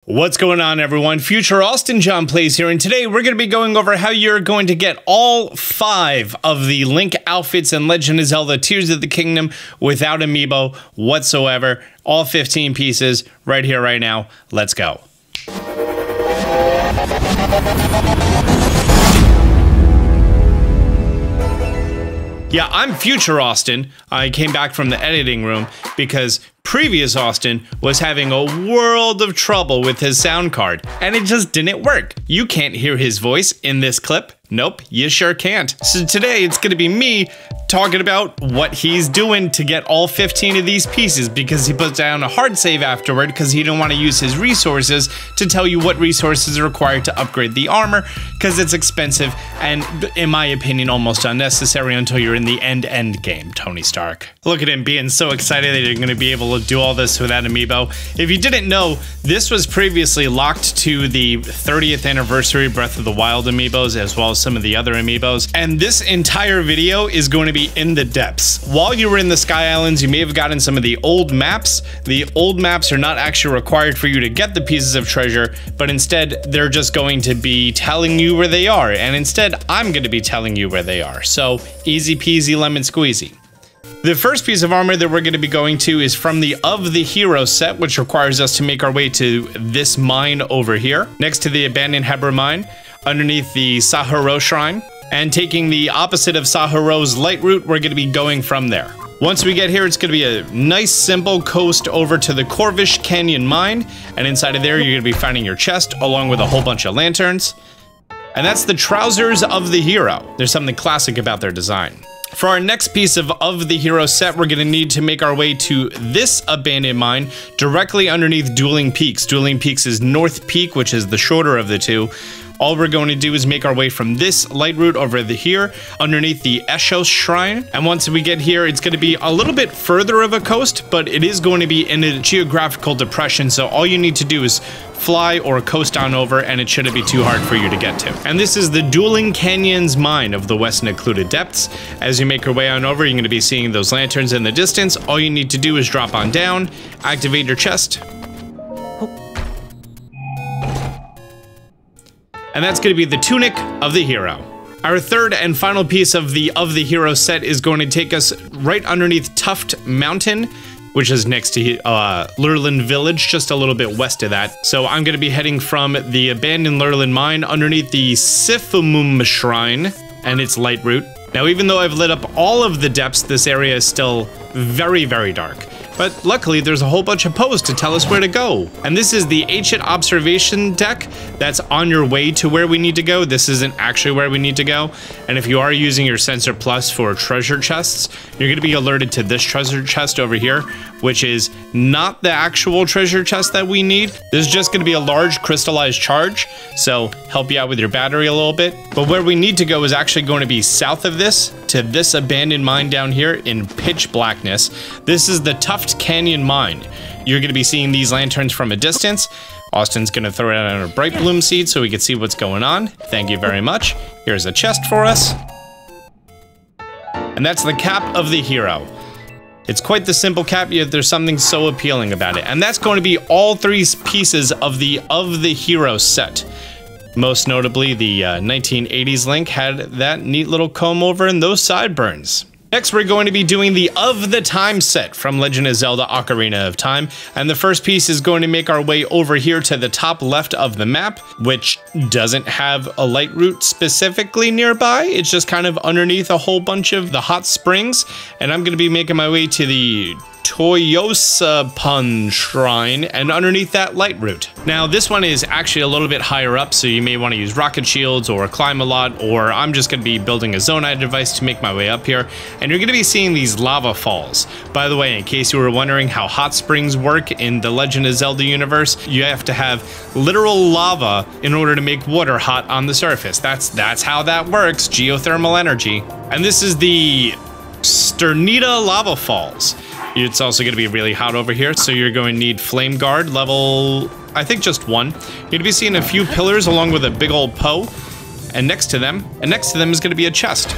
What's going on, everyone? Future Austin John Plays here, and today we're going to be going over how you're going to get all 5 of the Link outfits in Legend of Zelda Tears of the Kingdom without amiibo whatsoever. All 15 pieces right here, right now. Let's go. Yeah, I'm Future Austin. I came back from the editing room because previous Austin was having a world of trouble with his sound card, and it just didn't work. You can't hear his voice in this clip. Nope, you sure can't. So today it's gonna be me talking about what he's doing to get all 15 of these pieces, because he put down a hard save afterward because he didn't want to use his resources to tell you what resources are required to upgrade the armor, because it's expensive and, in my opinion, almost unnecessary until you're in the end game, Tony Stark. Look at him being so excited that you're going to be able to do all this without amiibo. If you didn't know, this was previously locked to the 30th anniversary Breath of the Wild amiibos, as well as some of the other amiibos, and this entire video is going to be in the depths. While you were in the Sky Islands, you may have gotten some of the old maps. The old maps are not actually required for you to get the pieces of treasure, but instead they're just going to be telling you where they are, and instead I'm going to be telling you where they are. So easy peasy lemon squeezy. The first piece of armor that we're going to be going to is from the Of the Hero set, which requires us to make our way to this mine over here, next to the abandoned Hebra mine, underneath the Sahuro Shrine, and taking the opposite of Sahuro's light route, we're going to be going from there. Once we get here, it's going to be a nice simple coast over to the Corvish Canyon mine, and inside of there you're going to be finding your chest along with a whole bunch of lanterns. And that's the trousers of the hero. There's something classic about their design. For our next piece of the Hero set, we're going to need to make our way to this abandoned mine directly underneath Dueling Peaks. Dueling Peaks is North Peak, which is the shorter of the two. All we're going to do is make our way from this light route over here underneath the Eshos Shrine. And once we get here, it's going to be a little bit further of a coast, but it is going to be in a geographical depression. So all you need to do is fly or coast on over, and it shouldn't be too hard for you to get to. And this is the Dueling Canyons mine of the West Occluded Depths. As you make your way on over, you're going to be seeing those lanterns in the distance. All you need to do is drop on down, activate your chest, and that's going to be the Tunic of the Hero. Our third and final piece of the Hero set is going to take us right underneath Tuft Mountain, which is next to Lurlin Village, just a little bit west of that. So I'm going to be heading from the abandoned Lurlin mine underneath the Sifumum Shrine and its light route. Now, even though I've lit up all of the depths, this area is still very, very dark. But luckily, there's a whole bunch of posts to tell us where to go. And this is the Ancient Observation deck that's on your way to where we need to go. This isn't actually where we need to go. And if you are using your Sensor Plus for treasure chests, you're going to be alerted to this treasure chest over here, which is not the actual treasure chest that we need. This is just going to be a large crystallized charge, so help you out with your battery a little bit. But where we need to go is actually going to be south of this, to this abandoned mine down here in pitch blackness. This is the Tuft Canyon mine. You're going to be seeing these lanterns from a distance. Austin's going to throw it on a bright bloom seed so we can see what's going on. Thank you very much. Here's a chest for us. And that's the cap of the hero. It's quite the simple cap, yet there's something so appealing about it. And that's going to be all 3 pieces of the Hero set. Most notably, the 1980s Link had that neat little comb over and those sideburns. Next, we're going to be doing the Of the Time set from Legend of Zelda Ocarina of Time, and the first piece is going to make our way over here to the top left of the map, which doesn't have a light route specifically nearby. It's just kind of underneath a whole bunch of the hot springs, and I'm going to be making my way to the Toyosapun Shrine and underneath that light route. Now, this one is actually a little bit higher up, so you may want to use rocket shields or climb a lot, or I'm just going to be building a Zonai device to make my way up here, and you're going to be seeing these lava falls. By the way, in case you were wondering how hot springs work in the Legend of Zelda universe, you have to have literal lava in order to make water hot on the surface. That's how that works, geothermal energy. And this is the Sternita Lava Falls. It's also going to be really hot over here, so you're going to need Flame Guard level, I think just 1. You're going to be seeing a few pillars along with a big old Poe, and next to them is going to be a chest.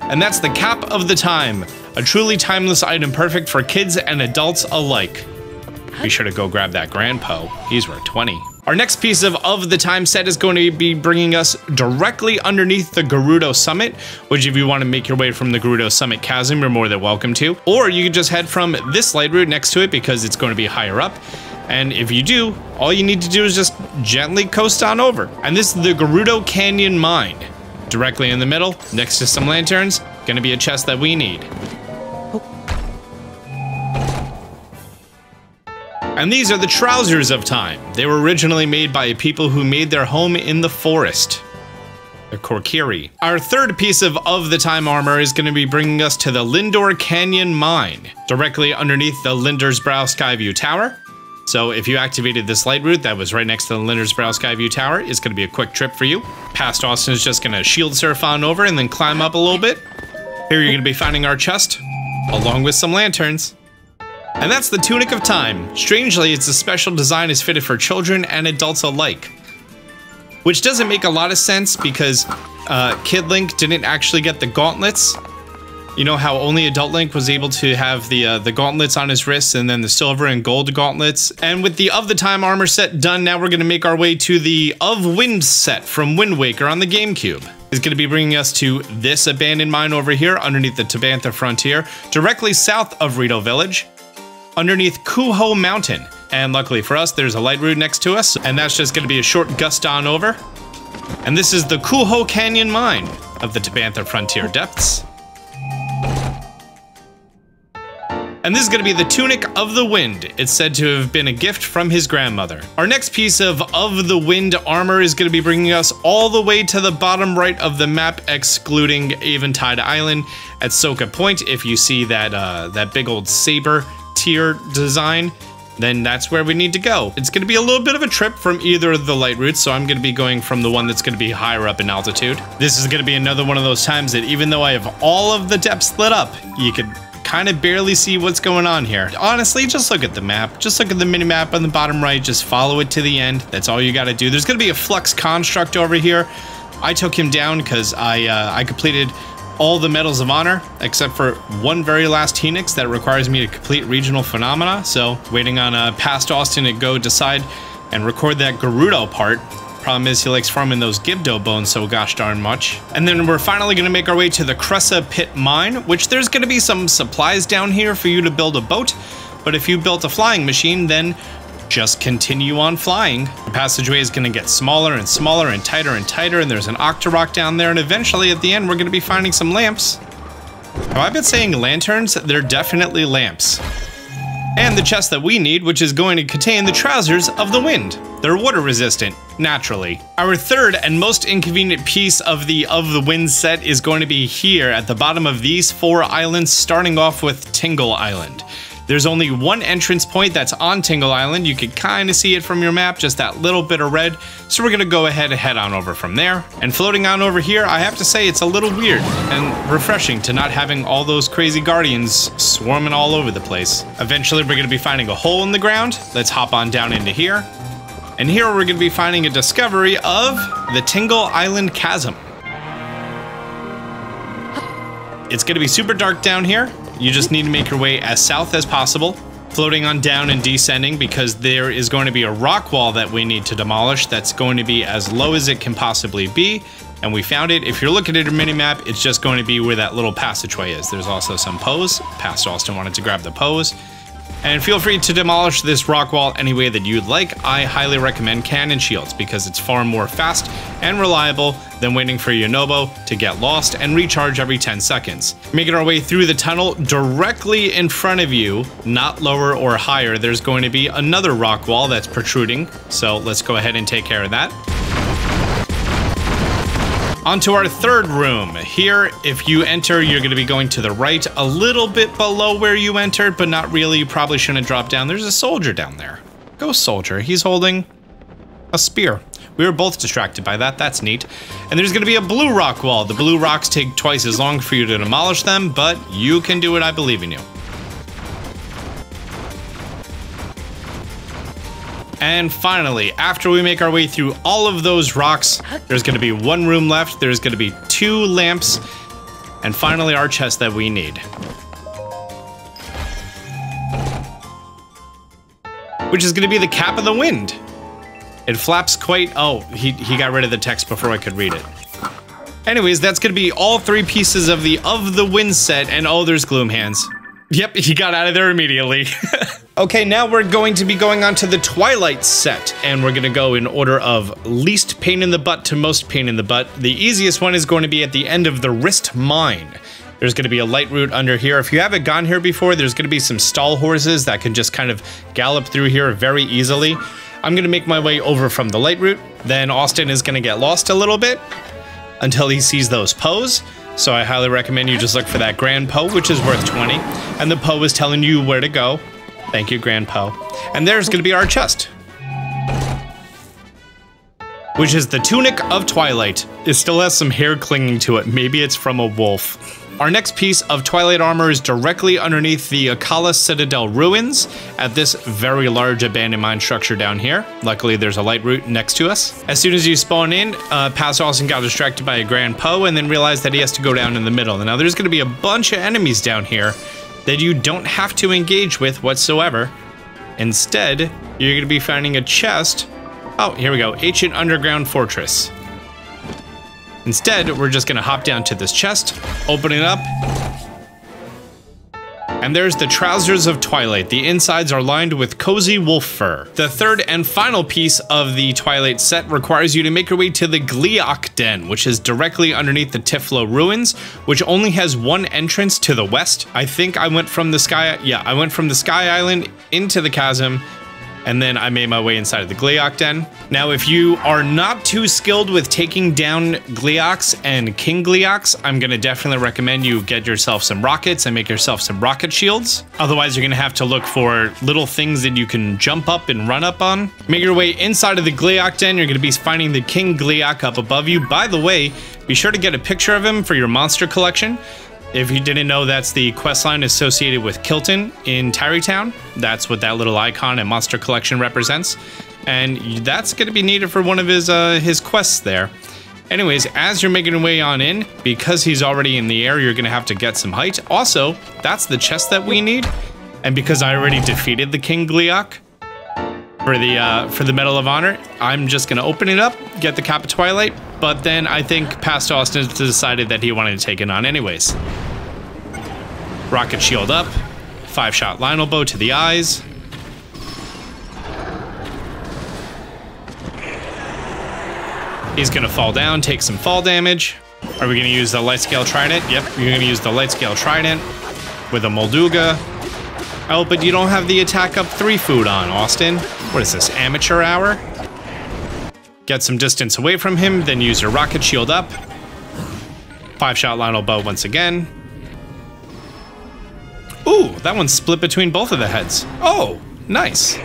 And that's the Cap of the Time, a truly timeless item perfect for kids and adults alike. be sure to go grab that Grandpo. He's worth 20. Our next piece of the time set is going to be bringing us directly underneath the Gerudo Summit, which if you want to make your way from the Gerudo Summit Chasm, you're more than welcome to. Or you can just head from this light route next to it because it's going to be higher up. And if you do, all you need to do is just gently coast on over. And this is the Gerudo Canyon Mine. Directly in the middle, next to some lanterns, gonna be a chest that we need. And these are the Trousers of Time. They were originally made by people who made their home in the forest. The Korkiri. Our third piece of the time armor is going to be bringing us to the Lindor Canyon Mine, directly underneath the Linder's Brow Skyview Tower. So if you activated this light route that was right next to the Linder's Brow Skyview Tower, it's going to be a quick trip for you. Past Austin is just going to shield surf on over and then climb up a little bit. Here you're going to be finding our chest, along with some lanterns. And that's the Tunic of Time. Strangely, it's a special design is fitted for children and adults alike. Which doesn't make a lot of sense because Kid Link didn't actually get the gauntlets. You know how only adult Link was able to have the gauntlets on his wrists and then the silver and gold gauntlets. And with the Of the Time armor set done, now we're going to make our way to the Of Wind set from Wind Waker on the GameCube. It's going to be bringing us to this abandoned mine over here underneath the Tabantha Frontier, directly south of Rito Village, underneath Kuho Mountain. And luckily for us, there's a light route next to us, and that's just going to be a short gust on over. And this is the Kuho Canyon Mine of the Tabantha Frontier depths. And this is going to be the Tunic of the Wind. It's said to have been a gift from his grandmother. Our next piece of the Wind armor is going to be bringing us all the way to the bottom right of the map, excluding Eventide Island at Soka Point. If you see that that big old saber tier design, then that's where we need to go. It's going to be a little bit of a trip from either of the light routes, so I'm going to be going from the one that's going to be higher up in altitude. This is going to be another one of those times that even though I have all of the depths lit up, you could kind of barely see what's going on here. Honestly, just look at the map. Just look at the mini-map on the bottom right. Just follow it to the end. That's all you got to do. There's going to be a Flux Construct over here. I took him down because I completed all the Medals of Honor, except for one very last Phoenix that requires me to complete Regional Phenomena. So waiting on Past Austin to go decide and record that Gerudo part. Problem is he likes farming those Gibdo bones so gosh darn much. And then we're finally going to make our way to the Cressa Pit Mine, which there's going to be some supplies down here for you to build a boat. But if you built a flying machine, then just continue on flying. The passageway is going to get smaller and smaller and tighter, and there's an Octorok down there, and eventually at the end we're going to be finding some lamps. Have I been saying lanterns? They're definitely lamps. And the chest that we need, which is going to contain the Trousers of the Wind. They're water resistant, naturally. Our third and most inconvenient piece of the Wind set is going to be here at the bottom of these 4 islands, starting off with Tingle Island. There's only one entrance point that's on Tingle Island. You can kind of see it from your map, just that little bit of red. So we're gonna go ahead and head on over from there. And floating on over here, I have to say it's a little weird and refreshing to not having all those crazy guardians swarming all over the place. Eventually we're gonna be finding a hole in the ground. Let's hop on down into here. And here we're gonna be finding a discovery of the Tingle Island Chasm. It's gonna be super dark down here. You just need to make your way as south as possible, floating on down and descending because there is going to be a rock wall that we need to demolish that's going to be as low as it can possibly be. And we found it. If you're looking at your mini-map, it's just going to be where that little passageway is. There's also some pose. Past Austin wanted to grab the pose. And feel free to demolish this rock wall any way that you'd like. I highly recommend cannon shields because it's far more fast and reliable than waiting for your Nobo to get lost and recharge every 10 seconds. Making our way through the tunnel, directly in front of you, not lower or higher, there's going to be another rock wall that's protruding. So let's go ahead and take care of that. Onto our third room. Here, if you enter, you're going to be going to the right, a little bit below where you entered, but not really. You probably shouldn't drop down. There's a soldier down there. Go soldier. He's holding a spear. We were both distracted by that. That's neat. And there's going to be a blue rock wall. The blue rocks take twice as long for you to demolish them, but you can do it. I believe in you. And finally, after we make our way through all of those rocks, there's going to be one room left, there's going to be 2 lamps, and finally our chest that we need. which is going to be the Cap of the Wind. It flaps quite... Oh, he got rid of the text before I could read it. Anyways, that's going to be all 3 pieces of the Wind set, and oh, there's Gloom Hands. Yep, he got out of there immediately. Okay, now we're going to be going on to the Twilight set, and we're going to go in order of least pain in the butt to most pain in the butt. The easiest one is going to be at the end of the Wrist Mine. There's going to be a light route under here. If you haven't gone here before, there's going to be some stall horses that can just kind of gallop through here very easily. I'm going to make my way over from the light route. Then Austin is going to get lost a little bit until he sees those Poes. So I highly recommend you just look for that Grand Poe, which is worth 20. And the Poe is telling you where to go. Thank you, Grand Poe. And there's going to be our chest, which is the Tunic of Twilight. It still has some hair clinging to it. Maybe it's from a wolf. Our next piece of Twilight armor is directly underneath the Akala Citadel ruins at this very large abandoned mine structure down here. Luckily, there's a light route next to us. As soon as you spawn in, Pastor Austin got distracted by a Grand Poe and then realized that he has to go down in the middle. Now, there's going to be a bunch of enemies down here that you don't have to engage with whatsoever. Instead, you're going to be finding a chest. Oh, here we go. Ancient Underground Fortress. Instead, we're just gonna hop down to this chest, open it up, and there's the Trousers of Twilight. The insides are lined with cozy wolf fur. The third and final piece of the Twilight set requires you to make your way to the Gleeok Den, which is directly underneath the Tiflo ruins, which only has one entrance to the west. I think I went from the Sky Island into the chasm, and then I made my way inside of the Gleeok Den. Now, if you are not too skilled with taking down Gleeoks and King Gleeoks, I'm gonna definitely recommend you get yourself some rockets and make yourself some rocket shields. Otherwise, you're gonna have to look for little things that you can jump up and run up on. Make your way inside of the Gleeok Den. You're gonna be finding the King Gleeok up above you. By the way, be sure to get a picture of him for your monster collection. If you didn't know, that's the questline associated with Kilton in Tarrytown. That's what that little icon and monster collection represents. And that's going to be needed for one of his quests there. Anyways, as you're making your way on in, because he's already in the air, you're going to have to get some height. Also, that's the chest that we need. And because I already defeated the King Gleeok for the Medal of Honor, I'm just going to open it up, get the Cap of Twilight. But then I think Pastor Austin decided that he wanted to take it on anyways. Rocket shield up, 5-shot Lionel bow to the eyes. He's gonna fall down, take some fall damage. Are we gonna use the light scale trident? Yep, you're gonna use the light scale trident with a Molduga. Oh, but you don't have the attack up 3 food on, Austin. What is this, amateur hour? Get some distance away from him, then use your rocket shield up. 5-shot Lionel bow once again. Ooh, that one's split between both of the heads. Oh, nice.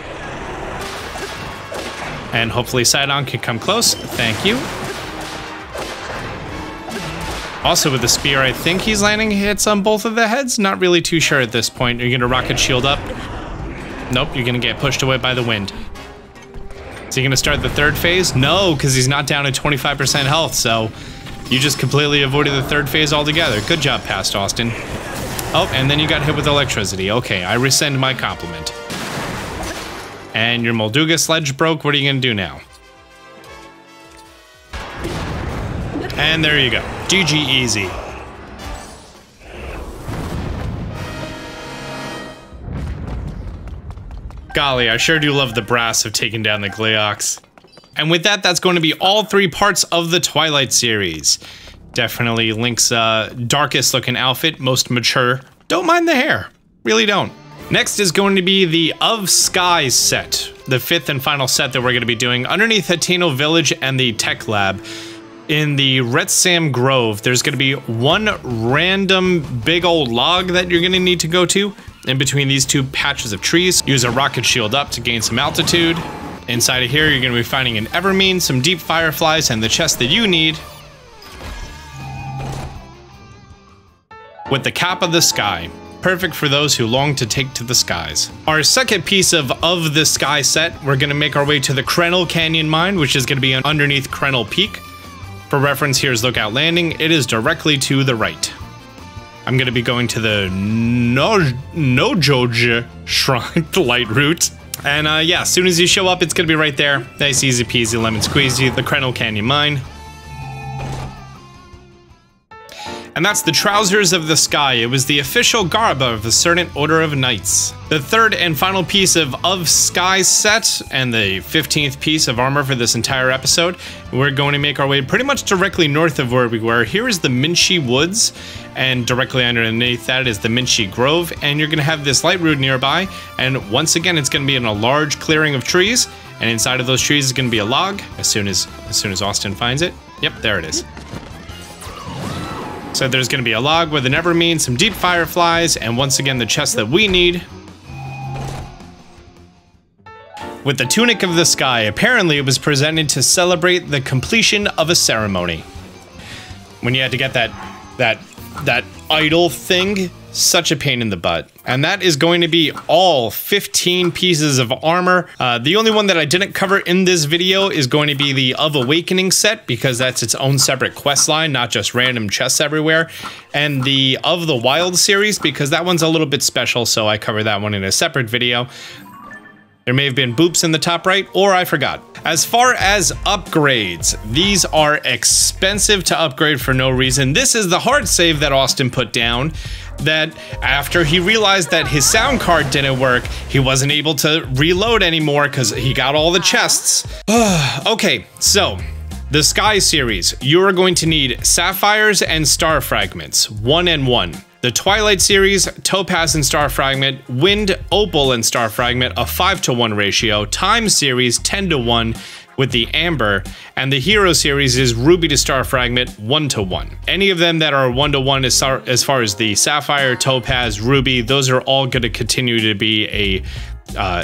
And hopefully Sidon can come close. Thank you. Also with the spear, I think he's landing hits on both of the heads. Not really too sure at this point. Are you gonna rocket shield up? Nope, you're gonna get pushed away by the wind. Is he gonna start the 3rd phase? No, because he's not down at 25% health, so you just completely avoided the 3rd phase altogether. Good job, Pastor Austin. Oh, and then you got hit with electricity. Okay, I rescind my compliment. And your Molduga sledge broke. What are you gonna do now? And there you go. GG easy. Golly, I sure do love the brass of taking down the Gleeoks. And with that, that's going to be all 3 parts of the Twilight series. Definitely Link's darkest looking outfit, most mature. Don't mind the hair, really don't. Next is going to be the Of Sky set, the 5th and final set that we're going to be doing underneath Hateno Village and the Tech Lab. In the Retsam Grove, there's going to be one random big old log that you're going to need to go to. In between these 2 patches of trees, use a rocket shield up to gain some altitude. Inside of here, you're going to be finding an Evermean, some deep fireflies, and the chest that you need with the Cap of the Sky. Perfect for those who long to take to the skies. Our second piece of the Sky set, we're going to make our way to the Krenel Canyon Mine, which is going to be underneath Krenel Peak. For reference, here's Lookout Landing. It is directly to the right. I'm going to be going to the Nojoja Shrine, the light route. And yeah, as soon as you show up, it's gonna be right there. Nice, easy peasy, lemon squeezy. The Krenel Canyon Mine. And that's the Trousers of the Sky. It was the official garb of a certain order of knights. The third and final piece of Sky set, and the 15th piece of armor for this entire episode. We're going to make our way pretty much directly north of where we were. Here is the Minchi Woods, and directly underneath that is the Minchi Grove, and you're gonna have this light road nearby, and once again, it's gonna be in a large clearing of trees, and inside of those trees is gonna be a log, as soon as Austin finds it. Yep, there it is. So there's gonna be a log with an Evermean, some deep fireflies, and once again the chest that we need. With the Tunic of the Sky, apparently it was presented to celebrate the completion of a ceremony. When you had to get that idol thing, such a pain in the butt. And that is going to be all 15 pieces of armor. The only one that I didn't cover in this video is going to be the Of Awakening set, because that's its own separate quest line, not just random chests everywhere. And the Of the Wild series, because that one's a little bit special, so I cover that one in a separate video. There may have been boops in the top right, or I forgot. As far as upgrades, these are expensive to upgrade for no reason. This is the hard save that Austin put down, that after he realized that his sound card didn't work, he wasn't able to reload anymore because he got all the chests. Okay, so the Sky series, you are going to need Sapphires and Star Fragments, 1 and 1. The Twilight series, Topaz and Star Fragment, Wind, Opal and Star Fragment, a 5-to-1 ratio, Time series, 10-to-1 with the Amber, and the Hero series is Ruby to Star Fragment, 1-to-1. Any of them that are 1-to-1 as far as the Sapphire, Topaz, Ruby, those are all going to continue to be a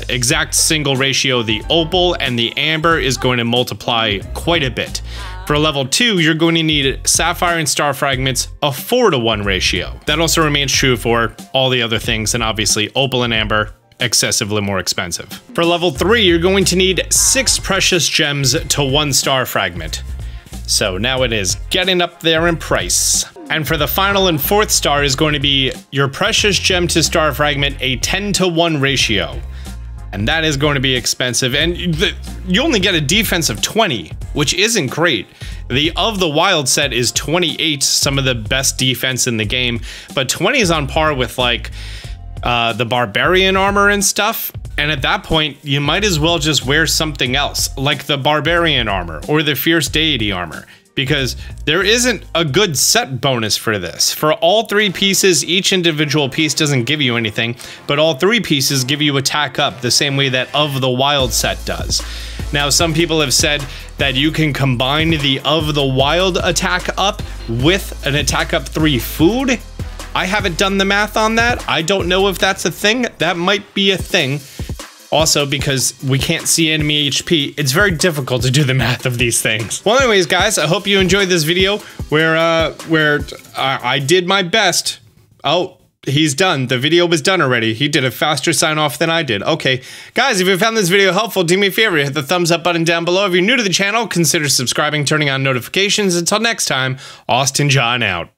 exact single ratio. The Opal and the Amber is going to multiply quite a bit. For level 2, you're going to need Sapphire and Star Fragments, a 4-to-1 ratio. That also remains true for all the other things, and obviously Opal and Amber, excessively more expensive. For level 3, you're going to need 6 precious gems to 1 Star Fragment. So now it is getting up there in price. And for the final and 4th star is going to be your precious gem to Star Fragment, a 10-to-1 ratio. And that is going to be expensive, and you only get a defense of 20, which isn't great. The Of the Wild set is 28, some of the best defense in the game, but 20 is on par with like the Barbarian armor and stuff. And at that point, you might as well just wear something else, like the Barbarian armor or the Fierce Deity armor, because there isn't a good set bonus for this. For all 3 pieces, each individual piece doesn't give you anything, but all 3 pieces give you attack up the same way that Of the Wild set does. Now, some people have said that you can combine the Of the Wild attack up with an attack up 3 food. I haven't done the math on that. I don't know if that's a thing. That might be a thing. Also, because we can't see enemy HP, it's very difficult to do the math of these things. Well, anyways, guys, I hope you enjoyed this video where I did my best. Oh, he's done. The video was done already. He did a faster sign off than I did. Okay, guys, if you found this video helpful, do me a favor, hit the thumbs up button down below. If you're new to the channel, consider subscribing, turning on notifications. Until next time, Austin John out.